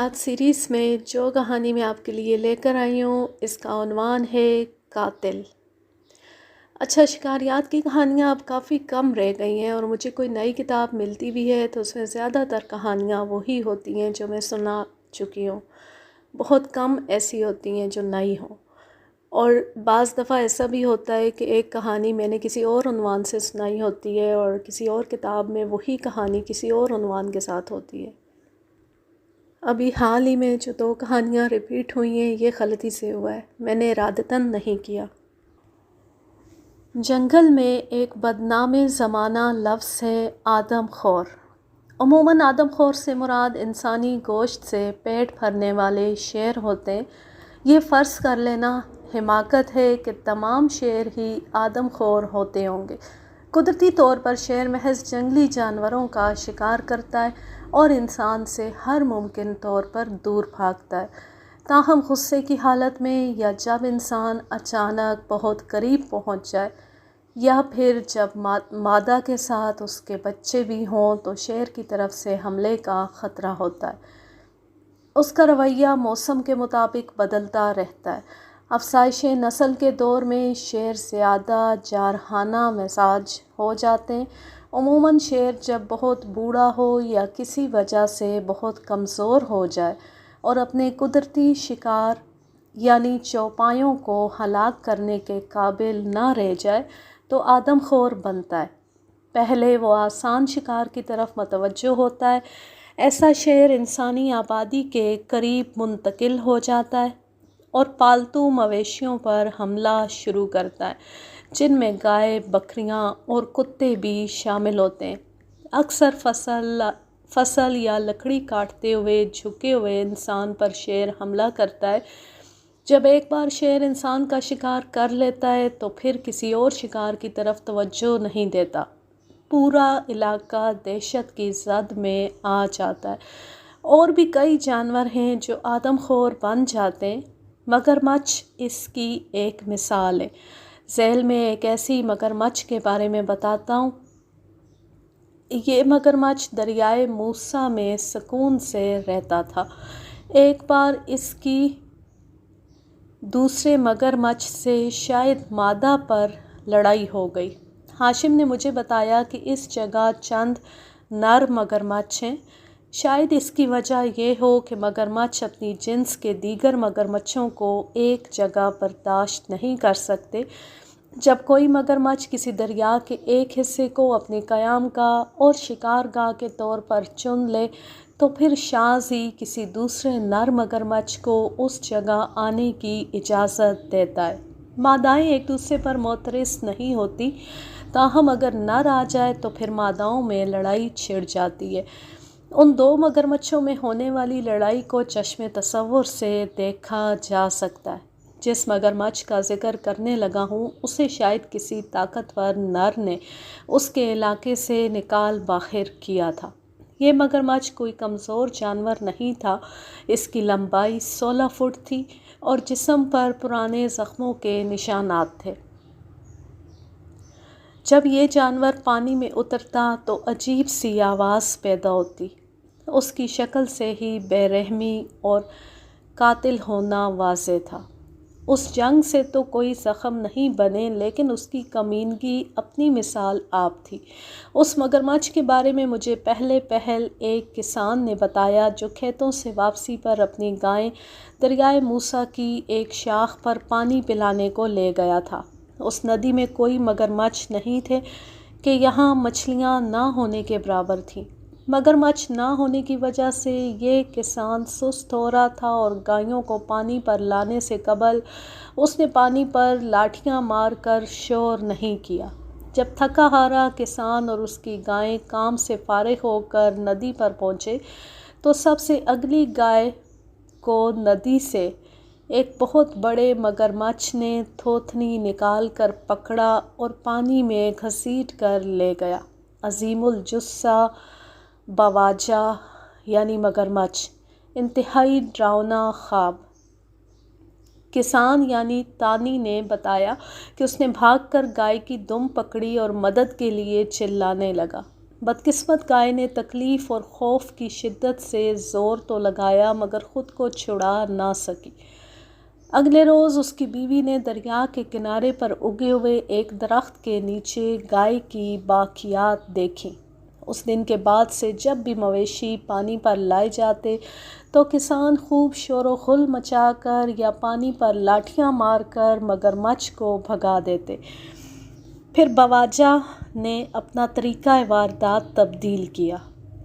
آج سیریز میں جو کہانی میں آپ کے لیے لے کر آئی ہوں اس کا عنوان ہے قاتل۔ اچھا، شکاریات کی کہانیاں اب کافی کم رہ گئی ہیں اور مجھے کوئی نئی کتاب ملتی بھی ہے تو اس میں زیادہ تر کہانیاں وہی ہوتی ہیں جو میں سنا چکی ہوں۔ بہت کم ایسی ہوتی ہیں جو نئی ہوں، اور بعض دفعہ ایسا بھی ہوتا ہے کہ ایک کہانی میں نے کسی اور عنوان سے سنائی ہوتی ہے اور کسی اور کتاب میں وہی کہانی کسی اور عنوان کے ساتھ ہوتی ہے۔ ابھی حال ہی میں جو 2 کہانیاں ریپیٹ ہوئی ہیں یہ غلطی سے ہوا ہے، میں نے ارادتاً نہیں کیا۔ جنگل میں ایک بدنام زمانہ لفظ ہے آدم خور۔ عموماً آدم خور سے مراد انسانی گوشت سے پیٹ بھرنے والے شیر ہوتے ہیں۔ یہ فرض کر لینا حماقت ہے کہ تمام شیر ہی آدم خور ہوتے ہوں گے۔ قدرتی طور پر شیر محض جنگلی جانوروں کا شکار کرتا ہے اور انسان سے ہر ممکن طور پر دور بھاگتا ہے، تاہم غصے کی حالت میں یا جب انسان اچانک بہت قریب پہنچ جائے یا پھر جب مادہ کے ساتھ اس کے بچے بھی ہوں تو شیر کی طرف سے حملے کا خطرہ ہوتا ہے۔ اس کا رویہ موسم کے مطابق بدلتا رہتا ہے۔ افزائش نسل کے دور میں شیر زیادہ جارحانہ مزاج ہو جاتے ہیں۔ عموماً شیر جب بہت بوڑھا ہو یا کسی وجہ سے بہت کمزور ہو جائے اور اپنے قدرتی شکار یعنی چوپایوں کو ہلاک کرنے کے قابل نہ رہ جائے تو آدم خور بنتا ہے۔ پہلے وہ آسان شکار کی طرف متوجہ ہوتا ہے۔ ایسا شیر انسانی آبادی کے قریب منتقل ہو جاتا ہے اور پالتو مویشیوں پر حملہ شروع کرتا ہے، جن میں گائے، بکریاں اور کتے بھی شامل ہوتے ہیں۔ اکثر فصل یا لکڑی کاٹتے ہوئے جھکے ہوئے انسان پر شیر حملہ کرتا ہے۔ جب ایک بار شیر انسان کا شکار کر لیتا ہے تو پھر کسی اور شکار کی طرف توجہ نہیں دیتا۔ پورا علاقہ دہشت کی زد میں آ جاتا ہے۔ اور بھی کئی جانور ہیں جو آدم خور بن جاتے ہیں۔ مگرمچھ اس کی ایک مثال ہے۔ ذیل میں ایک ایسی مگرمچھ کے بارے میں بتاتا ہوں۔ یہ مگرمچھ دریائے موسیٰ میں سکون سے رہتا تھا۔ ایک بار اس کی دوسرے مگرمچھ سے شاید مادہ پر لڑائی ہو گئی۔ ہاشم نے مجھے بتایا کہ اس جگہ چند نر مگرمچھ ہیں۔ شاید اس کی وجہ یہ ہو کہ مگرمچھ اپنی جنس کے دیگر مگرمچھوں کو ایک جگہ برداشت نہیں کر سکتے۔ جب کوئی مگرمچھ کسی دریا کے ایک حصے کو اپنے قیام گاہ اور شکار گاہ کے طور پر چن لے تو پھر شاذ ہی کسی دوسرے نر مگرمچھ کو اس جگہ آنے کی اجازت دیتا ہے۔ مادائیں ایک دوسرے پر معترض نہیں ہوتی، تاہم اگر نر آ جائے تو پھر ماداؤں میں لڑائی چھڑ جاتی ہے۔ ان 2 مگرمچھوں میں ہونے والی لڑائی کو چشم تصور سے دیکھا جا سکتا ہے۔ جس مگرمچھ کا ذکر کرنے لگا ہوں اسے شاید کسی طاقتور نر نے اس کے علاقے سے نکال باہر کیا تھا۔ یہ مگرمچھ کوئی کمزور جانور نہیں تھا۔ اس کی لمبائی 16 فٹ تھی اور جسم پر پرانے زخموں کے نشانات تھے۔ جب یہ جانور پانی میں اترتا تو عجیب سی آواز پیدا ہوتی۔ اس کی شکل سے ہی بے رحمی اور قاتل ہونا واضح تھا۔ اس جنگ سے تو کوئی زخم نہیں بنے لیکن اس کی کمینگی اپنی مثال آپ تھی۔ اس مگرمچھ کے بارے میں مجھے پہل ایک کسان نے بتایا جو کھیتوں سے واپسی پر اپنی گائیں دریائے موسیٰ کی ایک شاخ پر پانی پلانے کو لے گیا تھا۔ اس ندی میں کوئی مگرمچھ نہیں تھے کہ یہاں مچھلیاں نہ ہونے کے برابر تھیں۔ مگرمچھ نہ ہونے کی وجہ سے یہ کسان سست ہو رہا تھا اور گائیوں کو پانی پر لانے سے قبل اس نے پانی پر لاٹھیاں مار کر شور نہیں کیا۔ جب تھکا ہارا کسان اور اس کی گائیں کام سے فارغ ہو کر ندی پر پہنچے تو سب سے اگلی گائے کو ندی سے ایک بہت بڑے مگرمچھ نے تھوتنی نکال کر پکڑا اور پانی میں گھسیٹ کر لے گیا۔ عظیم الجثہ بواجہ یعنی مگرمچھ، انتہائی ڈراؤنا خواب۔ کسان یعنی تانی نے بتایا کہ اس نے بھاگ کر گائے کی دم پکڑی اور مدد کے لیے چلانے لگا۔ بدقسمت گائے نے تکلیف اور خوف کی شدت سے زور تو لگایا مگر خود کو چھڑا نہ سکی۔ اگلے روز اس کی بیوی نے دریا کے کنارے پر اگے ہوئے ایک درخت کے نیچے گائے کی باقیات دیکھیں۔ اس دن کے بعد سے جب بھی مویشی پانی پر لائے جاتے تو کسان خوب شور و غل مچا کر یا پانی پر لاٹھیاں مار کر مگرمچھ کو بھگا دیتے۔ پھر بواجہ نے اپنا طریقہ واردات تبدیل کیا۔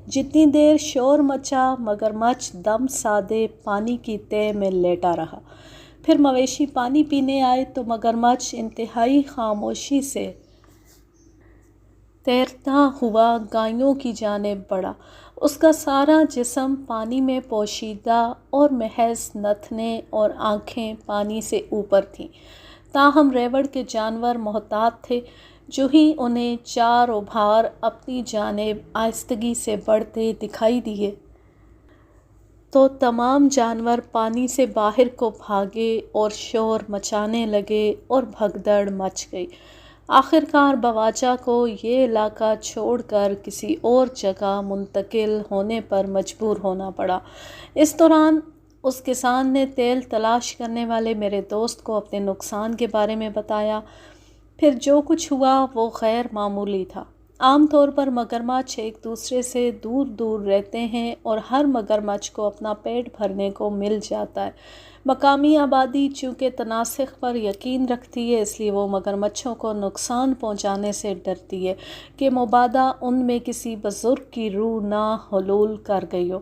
جتنی دیر شور مچا مگرمچھ دم سادے پانی کی تہہ میں لیٹا رہا۔ پھر مویشی پانی پینے آئے تو مگرمچھ انتہائی خاموشی سے تیرتا ہوا گایوں کی جانب بڑھا۔ اس کا سارا جسم پانی میں پوشیدہ اور محض نتنے اور آنکھیں پانی سے اوپر تھیں۔ تاہم ریوڑ کے جانور محتاط تھے۔ جو ہی انہیں چار ابھار اپنی جانب آہستگی سے بڑھتے دکھائی دیے تو تمام جانور پانی سے باہر کو بھاگے اور شور مچانے لگے اور بھگدڑ مچ گئی۔ آخرکار بواجہ کو یہ علاقہ چھوڑ کر کسی اور جگہ منتقل ہونے پر مجبور ہونا پڑا۔ اس دوران اس کسان نے تیل تلاش کرنے والے میرے دوست کو اپنے نقصان کے بارے میں بتایا۔ پھر جو کچھ ہوا وہ غیر معمولی تھا۔ عام طور پر مگرمچھ ایک دوسرے سے دور دور رہتے ہیں اور ہر مگرمچھ کو اپنا پیٹ بھرنے کو مل جاتا ہے۔ مقامی آبادی چونکہ تناسخ پر یقین رکھتی ہے اس لیے وہ مگرمچھوں کو نقصان پہنچانے سے ڈرتی ہے کہ مبادا ان میں کسی بزرگ کی روح نہ حلول کر گئی ہو،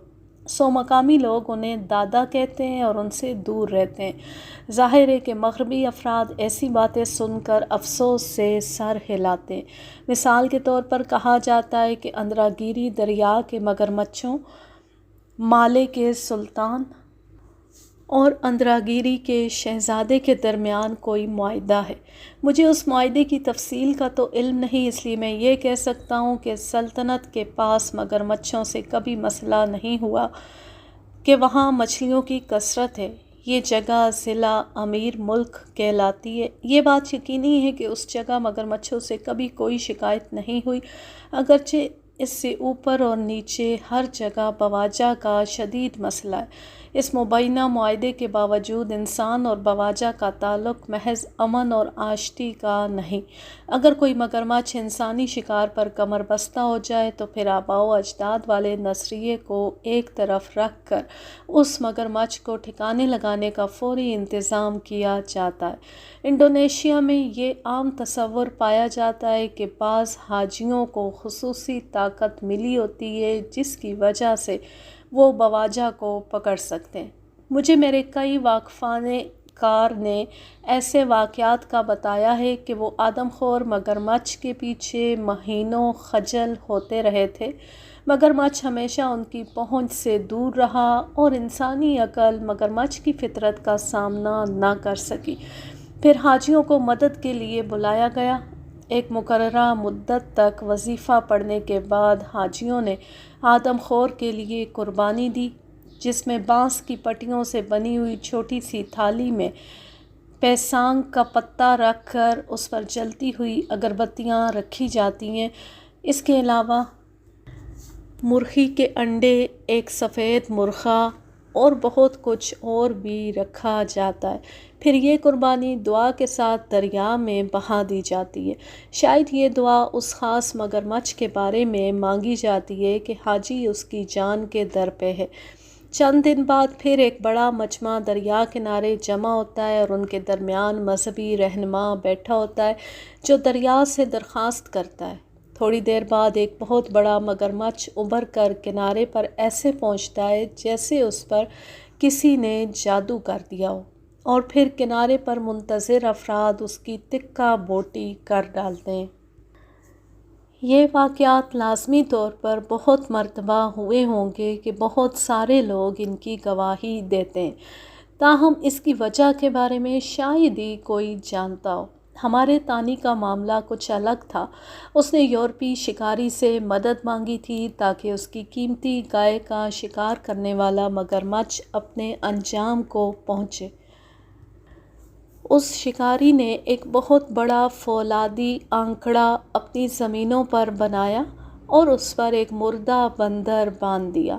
سو مقامی لوگ انہیں دادا کہتے ہیں اور ان سے دور رہتے ہیں۔ ظاہر ہے کہ مغربی افراد ایسی باتیں سن کر افسوس سے سر ہلاتے ہیں۔ مثال کے طور پر کہا جاتا ہے کہ اندراگیری دریا کے مگرمچھوں، مالے کے سلطان اور اندراگیری کے شہزادے کے درمیان کوئی معاہدہ ہے۔ مجھے اس معاہدے کی تفصیل کا تو علم نہیں، اس لیے میں یہ کہہ سکتا ہوں کہ سلطنت کے پاس مگرمچھوں سے کبھی مسئلہ نہیں ہوا کہ وہاں مچھلیوں کی کثرت ہے۔ یہ جگہ ضلع امیر ملک کہلاتی ہے۔ یہ بات یقینی ہے کہ اس جگہ مگرمچھوں سے کبھی کوئی شکایت نہیں ہوئی، اگرچہ اس سے اوپر اور نیچے ہر جگہ بواجہ کا شدید مسئلہ ہے۔ اس مبینہ معاہدے کے باوجود انسان اور بواجہ کا تعلق محض امن اور آشتی کا نہیں۔ اگر کوئی مگرمچھ انسانی شکار پر کمر بستہ ہو جائے تو پھر آباء و اجداد والے نظریے کو ایک طرف رکھ کر اس مگرمچھ کو ٹھکانے لگانے کا فوری انتظام کیا جاتا ہے۔ انڈونیشیا میں یہ عام تصور پایا جاتا ہے کہ بعض حاجیوں کو خصوصی طاقت ملی ہوتی ہے جس کی وجہ سے وہ بواجہ کو پکڑ سکتے ہیں۔ مجھے میرے کئی واقفان کار نے ایسے واقعات کا بتایا ہے کہ وہ آدم خور مگرمچھ کے پیچھے مہینوں خجل ہوتے رہے تھے۔ مگرمچھ ہمیشہ ان کی پہنچ سے دور رہا اور انسانی عقل مگرمچھ کی فطرت کا سامنا نہ کر سکی۔ پھر حاجیوں کو مدد کے لیے بلایا گیا۔ ایک مقررہ مدت تک وظیفہ پڑھنے کے بعد حاجیوں نے آدم خور کے لیے قربانی دی، جس میں بانس کی پٹیوں سے بنی ہوئی چھوٹی سی تھالی میں پیسانگ کا پتا رکھ کر اس پر جلتی ہوئی اگربتیاں رکھی جاتی ہیں۔ اس کے علاوہ مرغی کے انڈے، ایک سفید مرغا اور بہت کچھ اور بھی رکھا جاتا ہے۔ پھر یہ قربانی دعا کے ساتھ دریا میں بہا دی جاتی ہے۔ شاید یہ دعا اس خاص مگرمچھ کے بارے میں مانگی جاتی ہے کہ حاجی اس کی جان کے در پہ ہے۔ چند دن بعد پھر ایک بڑا مجمع دریا کنارے جمع ہوتا ہے اور ان کے درمیان مذہبی رہنما بیٹھا ہوتا ہے جو دریا سے درخواست کرتا ہے۔ تھوڑی دیر بعد ایک بہت بڑا مگرمچھ ابھر کر کنارے پر ایسے پہنچتا ہے جیسے اس پر کسی نے جادو کر دیا ہو، اور پھر کنارے پر منتظر افراد اس کی تکہ بوٹی کر ڈالتے ہیں۔ یہ واقعات لازمی طور پر بہت مرتبہ ہوئے ہوں گے کہ بہت سارے لوگ ان کی گواہی دیتے ہیں، تاہم اس کی وجہ کے بارے میں شاید ہی کوئی جانتا ہو۔ ہمارے تانی کا معاملہ کچھ الگ تھا۔ اس نے یورپی شکاری سے مدد مانگی تھی تاکہ اس کی قیمتی گائے کا شکار کرنے والا مگرمچھ اپنے انجام کو پہنچے۔ اس شکاری نے ایک بہت بڑا فولادی آنکڑا اپنی زمینوں پر بنایا اور اس پر ایک مردہ بندر باندھ دیا۔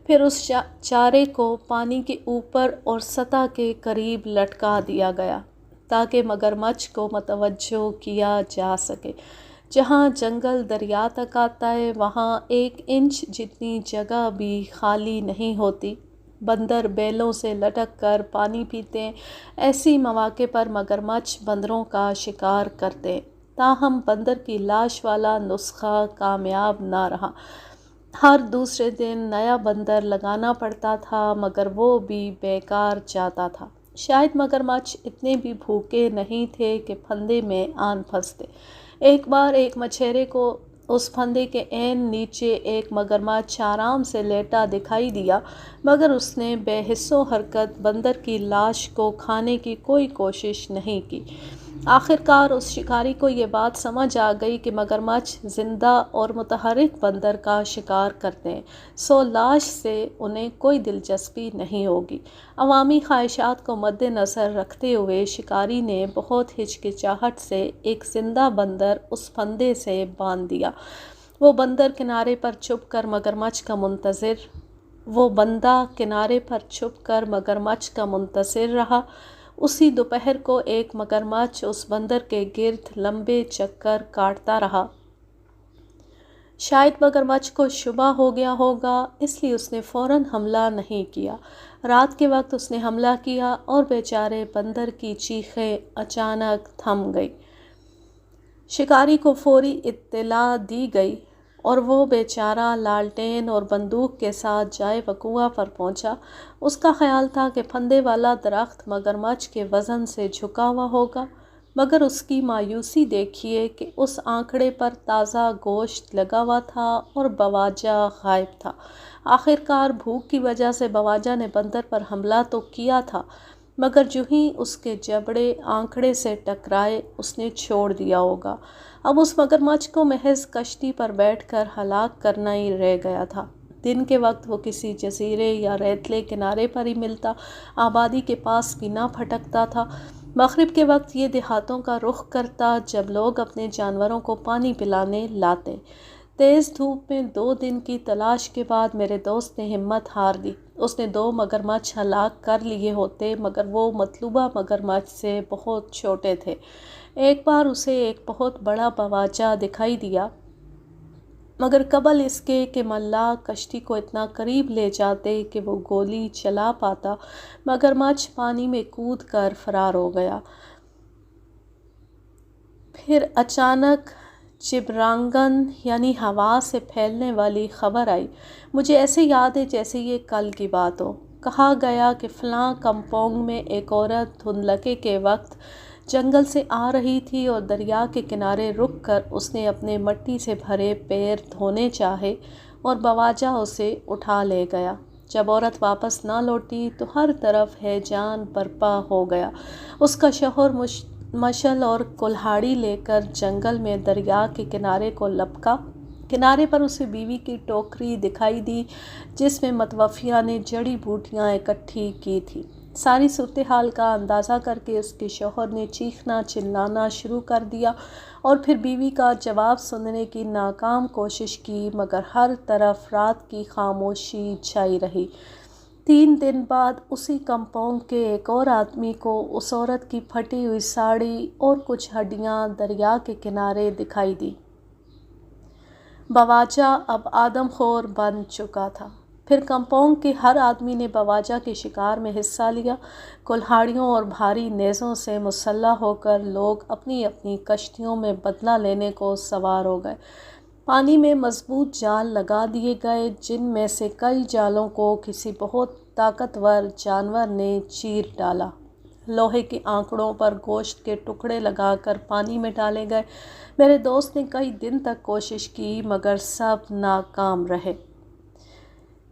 پھر اس چارے کو پانی کے اوپر اور سطح کے قریب لٹکا دیا گیا تاکہ مگرمچھ کو متوجہ کیا جا سکے۔ جہاں جنگل دریا تک آتا ہے وہاں 1 انچ جتنی جگہ بھی خالی نہیں ہوتی۔ بندر بیلوں سے لٹک کر پانی پیتے ہیں۔ ایسی مواقع پر مگرمچھ بندروں کا شکار کرتے ہیں۔ تاہم بندر کی لاش والا نسخہ کامیاب نہ رہا۔ ہر دوسرے دن نیا بندر لگانا پڑتا تھا مگر وہ بھی بیکار جاتا تھا۔ شاید مگرمچھ اتنے بھی بھوکے نہیں تھے کہ پھندے میں آن پھنستے۔ ایک بار ایک مچھیرے کو اس پھندے کے عین نیچے ایک مگرمچھ آرام سے لیٹا دکھائی دیا مگر اس نے بے حس و حرکت بندر کی لاش کو کھانے کی کوئی کوشش نہیں کی۔ آخرکار اس شکاری کو یہ بات سمجھ آ گئی کہ مگرمچھ زندہ اور متحرک بندر کا شکار کرتے ہیں، سو لاش سے انہیں کوئی دلچسپی نہیں ہوگی۔ عوامی خواہشات کو مد نظر رکھتے ہوئے شکاری نے بہت ہچکچاہٹ سے ایک زندہ بندر اس پھندے سے باندھ دیا۔ وہ بندہ کنارے پر چھپ کر مگرمچھ کا منتظر رہا۔ اسی دوپہر کو ایک مگرمچھ اس بندر کے گرد لمبے چکر کاٹتا رہا۔ شاید مگرمچھ کو شبہ ہو گیا ہوگا، اس لیے اس نے فوراً حملہ نہیں کیا۔ رات کے وقت اس نے حملہ کیا اور بیچارے بندر کی چیخیں اچانک تھم گئی۔ شکاری کو فوری اطلاع دی گئی اور وہ بیچارہ لالٹین اور بندوق کے ساتھ جائے وقوع پر پہنچا۔ اس کا خیال تھا کہ پھندے والا درخت مگرمچھ کے وزن سے جھکا ہوا ہوگا، مگر اس کی مایوسی دیکھیے کہ اس آنکڑے پر تازہ گوشت لگا ہوا تھا اور بواجہ غائب تھا۔ آخرکار بھوک کی وجہ سے بواجہ نے بندر پر حملہ تو کیا تھا مگر جو ہی اس کے جبڑے آنکڑے سے ٹکرائے اس نے چھوڑ دیا ہوگا۔ اب اس مگرمچھ کو محض کشتی پر بیٹھ کر ہلاک کرنا ہی رہ گیا تھا۔ دن کے وقت وہ کسی جزیرے یا ریتلے کنارے پر ہی ملتا، آبادی کے پاس بھی نہ پھٹکتا تھا۔ مغرب کے وقت یہ دیہاتوں کا رخ کرتا جب لوگ اپنے جانوروں کو پانی پلانے لاتے۔ تیز دھوپ میں 2 دن کی تلاش کے بعد میرے دوست نے ہمت ہار دی۔ اس نے 2 مگرمچھ ہلاک کر لیے ہوتے مگر وہ مطلوبہ مگرمچھ سے بہت چھوٹے تھے۔ ایک بار اسے ایک بہت بڑا بواجہ دکھائی دیا مگر قبل اس کے کہ ملاح کشتی کو اتنا قریب لے جاتے کہ وہ گولی چلا پاتا، مگرمچھ پانی میں کود کر فرار ہو گیا۔ پھر اچانک چبرانگن یعنی ہوا سے پھیلنے والی خبر آئی۔ مجھے ایسے یاد ہے جیسے یہ کل کی بات ہو۔ کہا گیا کہ فلاں کمپونگ میں ایک عورت دھندلکے کے وقت جنگل سے آ رہی تھی اور دریا کے کنارے رک کر اس نے اپنے مٹی سے بھرے پیر دھونے چاہے اور بواجہ اسے اٹھا لے گیا۔ جب عورت واپس نہ لوٹی تو ہر طرف ہیجان برپا ہو گیا۔ اس کا شوہر مشل اور کلہاڑی لے کر جنگل میں دریا کے کنارے کو لپکا۔ کنارے پر اسے بیوی کی ٹوکری دکھائی دی جس میں متوفیہ نے جڑی بوٹیاں اکٹھی کی تھی۔ ساری صورتحال کا اندازہ کر کے اس کے شوہر نے چیخنا چلانا شروع کر دیا اور پھر بیوی کا جواب سننے کی ناکام کوشش کی مگر ہر طرف رات کی خاموشی چھائی رہی۔ 3 دن بعد اسی کمپونگ کے ایک اور آدمی کو اس عورت کی پھٹی ہوئی ساڑی اور کچھ ہڈیاں دریا کے کنارے دکھائی دی۔ بواجہ اب آدم خور بن چکا تھا۔ پھر کمپونگ کے ہر آدمی نے بواجہ کے شکار میں حصہ لیا۔ کلہاڑیوں اور بھاری نیزوں سے مسلح ہو کر لوگ اپنی اپنی کشتیوں میں بدلہ لینے کو سوار ہو گئے۔ پانی میں مضبوط جال لگا دیے گئے جن میں سے کئی جالوں کو کسی بہت طاقتور جانور نے چیر ڈالا۔ لوہے کے آنکڑوں پر گوشت کے ٹکڑے لگا کر پانی میں ڈالے گئے۔ میرے دوست نے کئی دن تک کوشش کی مگر سب ناکام رہے۔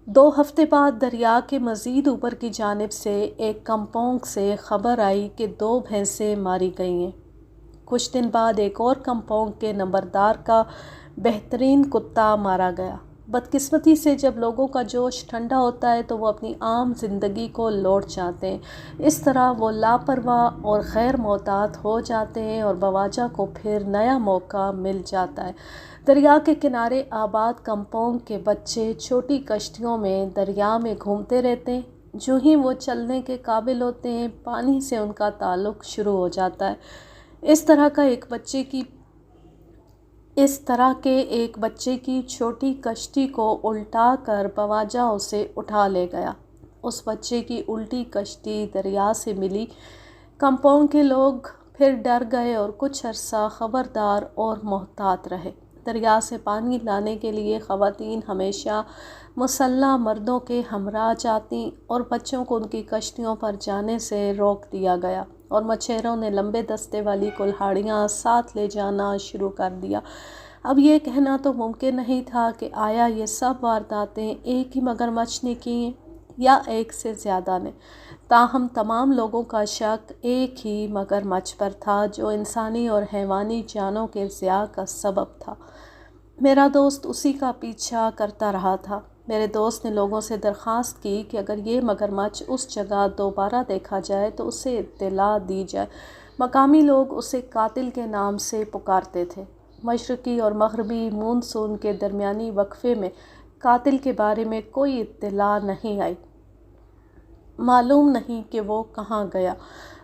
2 ہفتے بعد دریا کے مزید اوپر کی جانب سے ایک کمپونگ سے خبر آئی کہ 2 بھینسیں ماری گئی ہیں۔ کچھ دن بعد ایک اور کمپونگ کے نمبردار کا بہترین کتا مارا گیا۔ بدقسمتی سے جب لوگوں کا جوش ٹھنڈا ہوتا ہے تو وہ اپنی عام زندگی کو لوٹ جاتے ہیں۔ اس طرح وہ لاپرواہ اور غیر محتاط ہو جاتے ہیں اور بواجہ کو پھر نیا موقع مل جاتا ہے۔ دریا کے کنارے آباد کمپاؤنڈ کے بچے چھوٹی کشتیوں میں دریا میں گھومتے رہتے ہیں۔ جو ہی وہ چلنے کے قابل ہوتے ہیں پانی سے ان کا تعلق شروع ہو جاتا ہے۔ اس طرح کے ایک بچے کی چھوٹی کشتی کو الٹا کر بواجہ اسے اٹھا لے گیا۔ اس بچے کی الٹی کشتی دریا سے ملی۔ کمپاؤنڈ کے لوگ پھر ڈر گئے اور کچھ عرصہ خبردار اور محتاط رہے۔ دریا سے پانی لانے کے لیے خواتین ہمیشہ مسلح مردوں کے ہمراہ جاتیں اور بچوں کو ان کی کشتیوں پر جانے سے روک دیا گیا، اور مچھیروں نے لمبے دستے والی کلہاڑیاں ساتھ لے جانا شروع کر دیا۔ اب یہ کہنا تو ممکن نہیں تھا کہ آیا یہ سب وارداتیں ایک ہی مگرمچھ نے کی ہیں یا ایک سے زیادہ نے، تاہم تمام لوگوں کا شک ایک ہی مگرمچھ پر تھا جو انسانی اور حیوانی جانوں کے ضیاع کا سبب تھا۔ میرا دوست اسی کا پیچھا کرتا رہا تھا۔ میرے دوست نے لوگوں سے درخواست کی کہ اگر یہ مگرمچھ اس جگہ دوبارہ دیکھا جائے تو اسے اطلاع دی جائے۔ مقامی لوگ اسے قاتل کے نام سے پکارتے تھے۔ مشرقی اور مغربی مونسون کے درمیانی وقفے میں قاتل کے بارے میں کوئی اطلاع نہیں آئی۔ معلوم نہیں کہ وہ کہاں گیا۔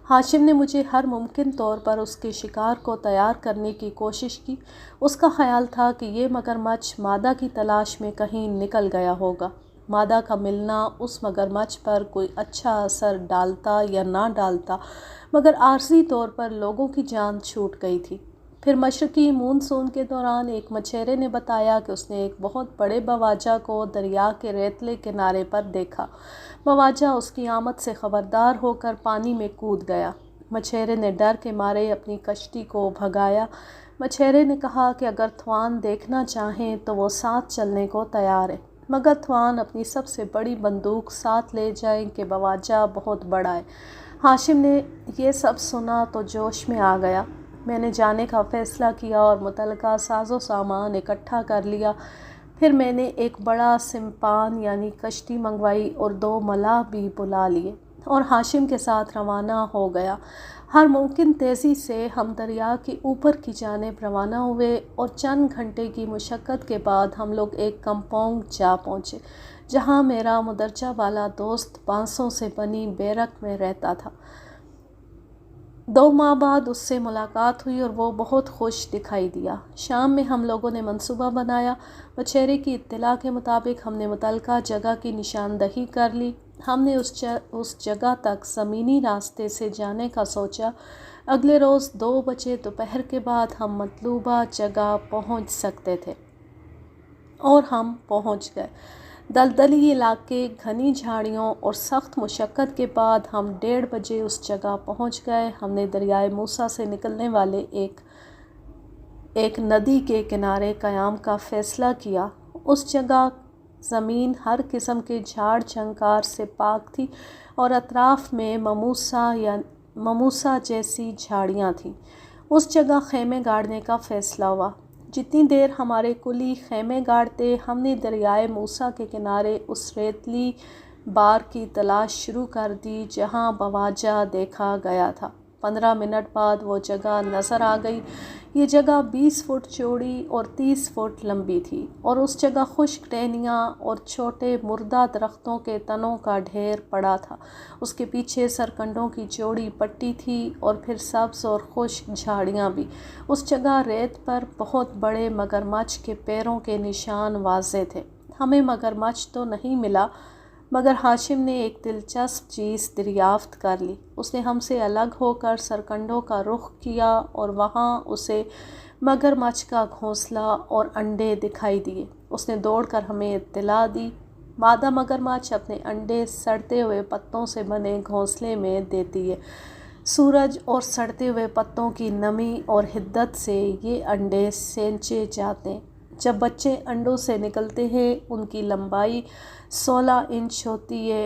ہاشم نے مجھے ہر ممکن طور پر اس کے شکار کو تیار کرنے کی کوشش کی۔ اس کا خیال تھا کہ یہ مگرمچھ مادہ کی تلاش میں کہیں نکل گیا ہوگا۔ مادہ کا ملنا اس مگرمچھ پر کوئی اچھا اثر ڈالتا یا نہ ڈالتا، مگر عارضی طور پر لوگوں کی جان چھوٹ گئی تھی۔ پھر مشرقی مونسون کے دوران ایک مچھیرے نے بتایا کہ اس نے ایک بہت بڑے بواجہ کو دریا کے ریتلے کنارے پر دیکھا۔ بواجہ اس کی آمد سے خبردار ہو کر پانی میں کود گیا۔ مچھیرے نے ڈر کے مارے اپنی کشتی کو بھگایا۔ مچھیرے نے کہا کہ اگر تھوان دیکھنا چاہیں تو وہ ساتھ چلنے کو تیار ہے، مگر تھوان اپنی سب سے بڑی بندوق ساتھ لے جائیں کہ بواجہ بہت بڑا ہے۔ ہاشم نے یہ سب سنا تو جوش میں آ گیا۔ میں نے جانے کا فیصلہ کیا اور متعلقہ ساز و سامان اکٹھا کر لیا۔ پھر میں نے ایک بڑا سمپان یعنی کشتی منگوائی اور 2 ملاح بھی بلا لیے اور ہاشم کے ساتھ روانہ ہو گیا۔ ہر ممکن تیزی سے ہم دریا کے اوپر کی جانب روانہ ہوئے اور چند گھنٹے کی مشقت کے بعد ہم لوگ ایک کمپاؤنڈ جا پہنچے جہاں میرا مدرجہ بالا دوست بانسوں سے بنی بیرک میں رہتا تھا۔ 2 ماہ بعد اس سے ملاقات ہوئی اور وہ بہت خوش دکھائی دیا۔ شام میں ہم لوگوں نے منصوبہ بنایا۔ مچھیرے کی اطلاع کے مطابق ہم نے متعلقہ جگہ کی نشاندہی کر لی۔ ہم نے اس جگہ تک زمینی راستے سے جانے کا سوچا۔ اگلے روز 2 بجے دوپہر کے بعد ہم مطلوبہ جگہ پہنچ سکتے تھے، اور ہم پہنچ گئے۔ دلدلی علاقے، گھنی جھاڑیوں اور سخت مشقت کے بعد ہم 1:30 بجے اس جگہ پہنچ گئے۔ ہم نے دریائے موسیٰ سے نکلنے والے ایک ندی کے کنارے قیام کا فیصلہ کیا۔ اس جگہ زمین ہر قسم کے جھاڑ جھنکار سے پاک تھی اور اطراف میں مموسہ جیسی جھاڑیاں تھیں۔ اس جگہ خیمے گاڑنے کا فیصلہ ہوا۔ جتنی دیر ہمارے کلی خیمے گاڑتے، ہم نے دریائے موسیٰ کے کنارے اس ریتلی بار کی تلاش شروع کر دی جہاں بواجہ دیکھا گیا تھا۔ 15 منٹ بعد وہ جگہ نظر آ گئی۔ یہ جگہ 20 فٹ چوڑی اور 30 فٹ لمبی تھی، اور اس جگہ خشک ٹہنیاں اور چھوٹے مردہ درختوں کے تنوں کا ڈھیر پڑا تھا۔ اس کے پیچھے سرکنڈوں کی چوڑی پٹی تھی اور پھر سبز اور خشک جھاڑیاں بھی۔ اس جگہ ریت پر بہت بڑے مگرمچھ کے پیروں کے نشان واضح تھے۔ ہمیں مگرمچھ تو نہیں ملا، مگر ہاشم نے ایک دلچسپ چیز دریافت کر لی۔ اس نے ہم سے الگ ہو کر سرکنڈوں کا رخ کیا اور وہاں اسے مگرمچھ کا گھونسلہ اور انڈے دکھائی دیے۔ اس نے دوڑ کر ہمیں اطلاع دی۔ مادہ مگرمچھ اپنے انڈے سڑتے ہوئے پتوں سے بنے گھونسلے میں دیتی ہے۔ سورج اور سڑتے ہوئے پتوں کی نمی اور حدت سے یہ انڈے سینچے جاتے ہیں۔ جب بچے انڈوں سے نکلتے ہیں ان کی لمبائی 16 انچ ہوتی ہے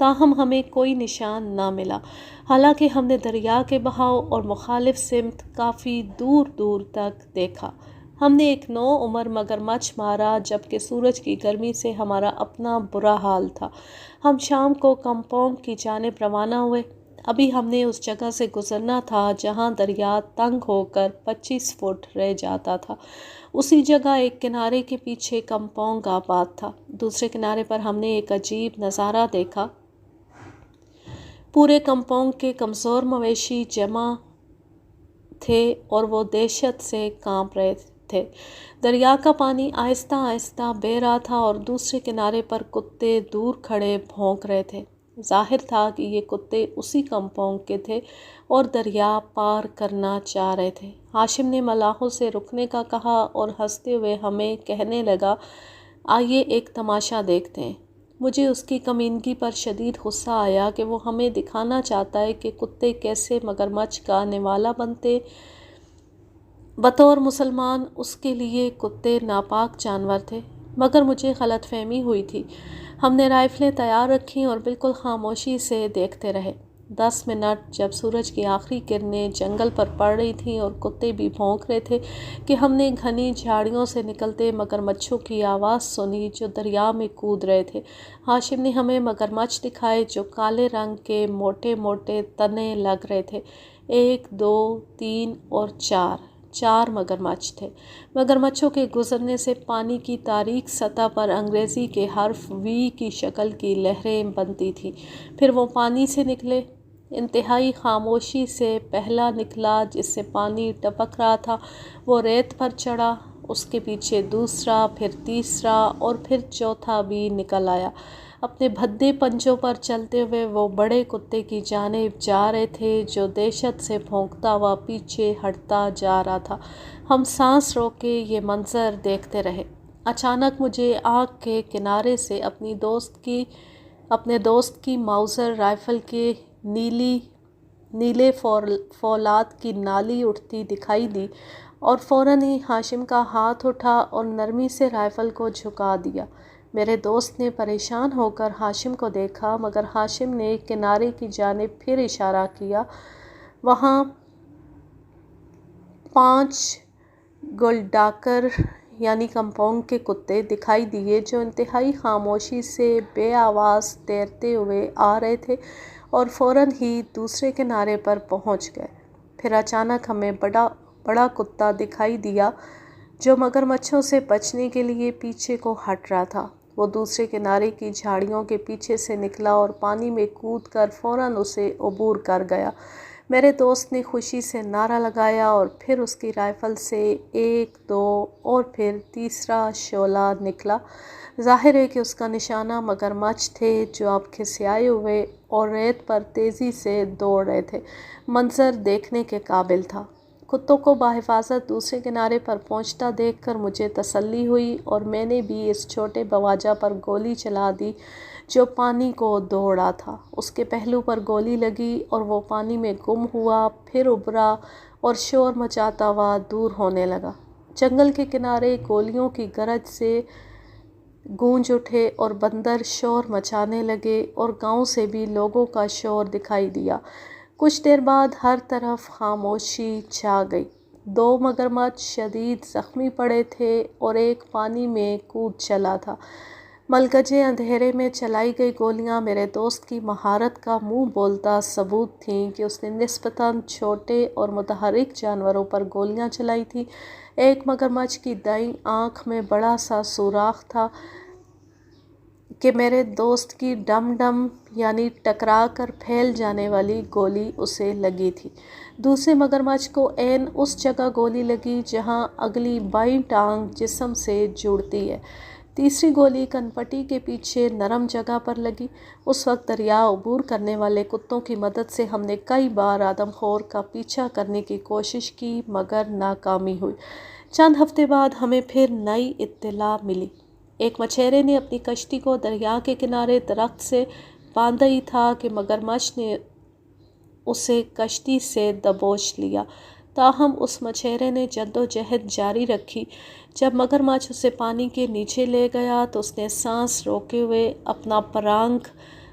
تاہم ہمیں کوئی نشان نہ ملا، حالانکہ ہم نے دریا کے بہاؤ اور مخالف سمت کافی دور دور تک دیکھا۔ ہم نے ایک نو عمر مگرمچھ مارا، جبکہ سورج کی گرمی سے ہمارا اپنا برا حال تھا۔ ہم شام کو کمپونگ کی جانب روانہ ہوئے۔ ابھی ہم نے اس جگہ سے گزرنا تھا جہاں دریا تنگ ہو کر 25 فٹ رہ جاتا تھا۔ اسی جگہ ایک کنارے کے پیچھے کمپونگ آباد تھا۔ دوسرے کنارے پر ہم نے ایک عجیب نظارہ دیکھا۔ پورے کمپونگ کے کمزور مویشی جمع تھے اور وہ دہشت سے کانپ رہے تھے۔ دریا کا پانی آہستہ آہستہ بہہ رہا تھا اور دوسرے کنارے پر کتے دور کھڑے بھونک رہے تھے۔ ظاہر تھا کہ یہ کتے اسی کمپونگ کے تھے اور دریا پار کرنا چاہ رہے تھے۔ ہاشم نے ملاحوں سے رکنے کا کہا اور ہنستے ہوئے ہمیں کہنے لگا، آئیے ایک تماشا دیکھتے ہیں۔ مجھے اس کی کمینگی پر شدید غصہ آیا کہ وہ ہمیں دکھانا چاہتا ہے کہ کتے کیسے مگرمچھ کا نوالا بنتے۔ بطور مسلمان اس کے لیے کتے ناپاک جانور تھے، مگر مجھے غلط فہمی ہوئی تھی۔ ہم نے رائفلیں تیار رکھیں اور بالکل خاموشی سے دیکھتے رہے۔ 10 منٹ جب سورج کی آخری کرنیں جنگل پر پڑ رہی تھیں اور کتے بھی بھونک رہے تھے کہ ہم نے گھنی جھاڑیوں سے نکلتے مگرمچھوں کی آواز سنی جو دریا میں کود رہے تھے۔ ہاشم نے ہمیں مگرمچھ دکھائے جو کالے رنگ کے موٹے موٹے تنے لگ رہے تھے۔ 1 2 3 اور 4 مگرمچھ تھے۔ مگرمچھوں کے گزرنے سے پانی کی تاریک سطح پر انگریزی کے حرف وی کی شکل کی لہریں بنتی تھیں۔ پھر وہ پانی سے نکلے۔ انتہائی خاموشی سے پہلا نکلا جس سے پانی ٹپک رہا تھا، وہ ریت پر چڑھا، اس کے پیچھے دوسرا، پھر تیسرا اور پھر چوتھا بھی نکل آیا۔ اپنے بھدے پنجوں پر چلتے ہوئے وہ بڑے کتے کی جانب جا رہے تھے جو دہشت سے بھونکتا ہوا پیچھے ہٹتا جا رہا تھا۔ ہم سانس روکے یہ منظر دیکھتے رہے۔ اچانک مجھے آنکھ کے کنارے سے اپنے دوست کی ماؤزر رائفل کے نیلے فولاد کی نالی اٹھتی دکھائی دی اور فوراً ہی ہاشم کا ہاتھ اٹھا اور نرمی سے رائفل کو جھکا دیا۔ میرے دوست نے پریشان ہو کر ہاشم کو دیکھا، مگر ہاشم نے کنارے کی جانب پھر اشارہ کیا۔ وہاں 5 گلڈاکر یعنی کمپونگ کے کتے دکھائی دیے جو انتہائی خاموشی سے بے آواز تیرتے ہوئے آ رہے تھے اور فوراً ہی دوسرے کنارے پر پہنچ گئے۔ پھر اچانک ہمیں بڑا کتا دکھائی دیا جو مگرمچھوں سے بچنے کے لیے پیچھے کو ہٹ رہا تھا۔ وہ دوسرے کنارے کی جھاڑیوں کے پیچھے سے نکلا اور پانی میں کود کر فوراً اسے عبور کر گیا۔ میرے دوست نے خوشی سے نعرہ لگایا اور پھر اس کی رائفل سے 1 2 اور پھر تیسرا شعلہ نکلا۔ ظاہر ہے کہ اس کا نشانہ مگرمچھ تھے جو اب کھسیائے ہوئے اور ریت پر تیزی سے دوڑ رہے تھے۔ منظر دیکھنے کے قابل تھا۔ کتوں کو بحفاظت دوسرے کنارے پر پہنچتا دیکھ کر مجھے تسلی ہوئی اور میں نے بھی اس چھوٹے بواجہ پر گولی چلا دی جو پانی کو دوڑ رہا تھا۔ اس کے پہلو پر گولی لگی اور وہ پانی میں گم ہوا، پھر ابھرا اور شور مچاتا ہوا دور ہونے لگا۔ جنگل کے کنارے گولیوں کی گرج سے گونج اٹھے اور بندر شور مچانے لگے اور گاؤں سے بھی لوگوں کا شور دکھائی دیا۔ کچھ دیر بعد ہر طرف خاموشی چھا گئی۔ 2 مگرمچھ شدید زخمی پڑے تھے اور ایک پانی میں کود چلا تھا۔ ملگجے اندھیرے میں چلائی گئی گولیاں میرے دوست کی مہارت کا منہ بولتا ثبوت تھیں کہ اس نے نسبتاً چھوٹے اور متحرک جانوروں پر گولیاں چلائی تھیں۔ ایک مگرمچھ کی دائیں آنکھ میں بڑا سا سوراخ تھا کہ میرے دوست کی ڈم ڈم یعنی ٹکرا کر پھیل جانے والی گولی اسے لگی تھی۔ دوسرے مگرمچھ کو عین اس جگہ گولی لگی جہاں اگلی بائیں ٹانگ جسم سے جڑتی ہے۔ تیسری گولی کنپٹی کے پیچھے نرم جگہ پر لگی۔ اس وقت دریا عبور کرنے والے کتوں کی مدد سے ہم نے کئی بار آدم خور کا پیچھا کرنے کی کوشش کی مگر ناکامی ہوئی۔ چند ہفتے بعد ہمیں پھر نئی اطلاع ملی۔ ایک مچھیرے نے اپنی کشتی کو دریا کے کنارے درخت سے باندھا ہی تھا کہ مگرمچھ نے اسے کشتی سے دبوچ لیا۔ تاہم اس مچھیرے نے جدوجہد جاری رکھی۔ جب مگرمچھ اسے پانی کے نیچے لے گیا تو اس نے سانس روکے ہوئے اپنا پرانگ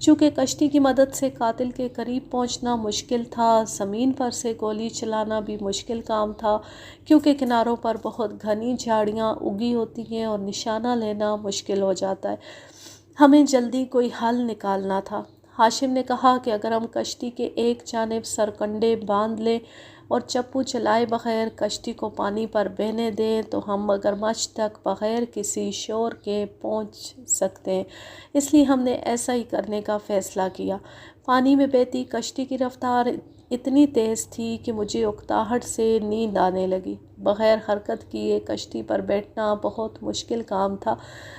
چونکہ کشتی کی مدد سے قاتل کے قریب پہنچنا مشکل تھا، زمین پر سے گولی چلانا بھی مشکل کام تھا، کیونکہ کناروں پر بہت گھنی جھاڑیاں اگی ہوتی ہیں اور نشانہ لینا مشکل ہو جاتا ہے۔ ہمیں جلدی کوئی حل نکالنا تھا۔ ہاشم نے کہا کہ اگر ہم کشتی کے ایک جانب سرکنڈے باندھ لیں اور چپو چلائے بغیر کشتی کو پانی پر بہنے دیں تو ہم مگرمچھ تک بغیر کسی شور کے پہنچ سکتے ہیں۔ اس لیے ہم نے ایسا ہی کرنے کا فیصلہ کیا۔ پانی میں بہتی کشتی کی رفتار اتنی تیز تھی کہ مجھے اکتاہٹ سے نیند آنے لگی۔ بغیر حرکت کیے کشتی پر بیٹھنا بہت مشکل کام تھا۔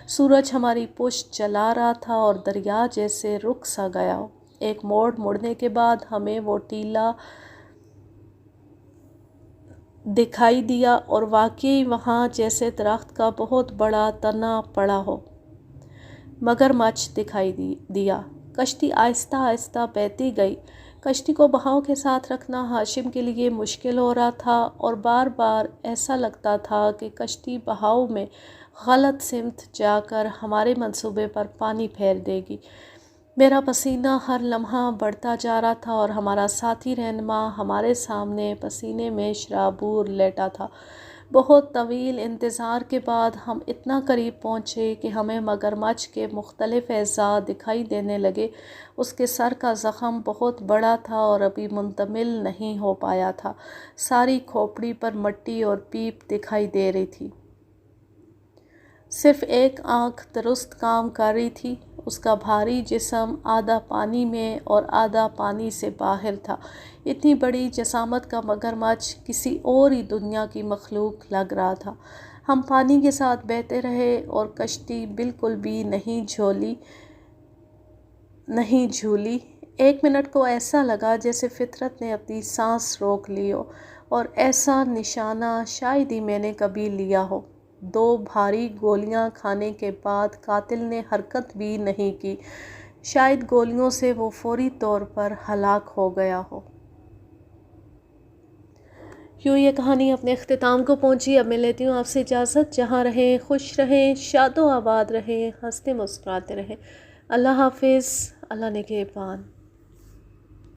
سورج ہماری پشت جلا رہا تھا اور دریا جیسے رک سا گیا ہو۔ ایک موڑ مڑنے کے بعد ہمیں وہ ٹیلہ دکھائی دیا اور واقعی وہاں جیسے درخت کا بہت بڑا تنا پڑا ہو مگرمچھ دکھائی دیا۔ کشتی آہستہ آہستہ بہتی گئی۔ کشتی کو بہاؤ کے ساتھ رکھنا ہاشم کے لیے مشکل ہو رہا تھا اور بار بار ایسا لگتا تھا کہ کشتی بہاؤ میں غلط سمت جا کر ہمارے منصوبے پر پانی پھیر دے گی۔ میرا پسینہ ہر لمحہ بڑھتا جا رہا تھا اور ہمارا ساتھی رہنما ہمارے سامنے پسینے میں شرابور لیٹا تھا۔ بہت طویل انتظار کے بعد ہم اتنا قریب پہنچے کہ ہمیں مگرمچھ کے مختلف اعضاء دکھائی دینے لگے۔ اس کے سر کا زخم بہت بڑا تھا اور ابھی منتمل نہیں ہو پایا تھا۔ ساری کھوپڑی پر مٹی اور پیپ دکھائی دے رہی تھی۔ صرف ایک آنکھ درست کام کر رہی تھی۔ اس کا بھاری جسم آدھا پانی میں اور آدھا پانی سے باہر تھا۔ اتنی بڑی جسامت کا مگرمچھ کسی اور ہی دنیا کی مخلوق لگ رہا تھا۔ ہم پانی کے ساتھ بہتے رہے اور کشتی بالکل بھی نہیں جھولی۔ 1 منٹ کو ایسا لگا جیسے فطرت نے اپنی سانس روک لی ہو، اور ایسا نشانہ شاید ہی میں نے کبھی لیا ہو۔ 2 بھاری گولیاں کھانے کے بعد قاتل نے حرکت بھی نہیں کی۔ شاید گولیوں سے وہ فوری طور پر ہلاک ہو گیا ہو۔ یوں یہ کہانی اپنے اختتام کو پہنچی۔ اب میں لیتی ہوں آپ سے اجازت۔ جہاں رہیں خوش رہیں، شاد و آباد رہیں، ہنستے مسکراتے رہیں۔ اللہ حافظ۔ اللہ نگہبان۔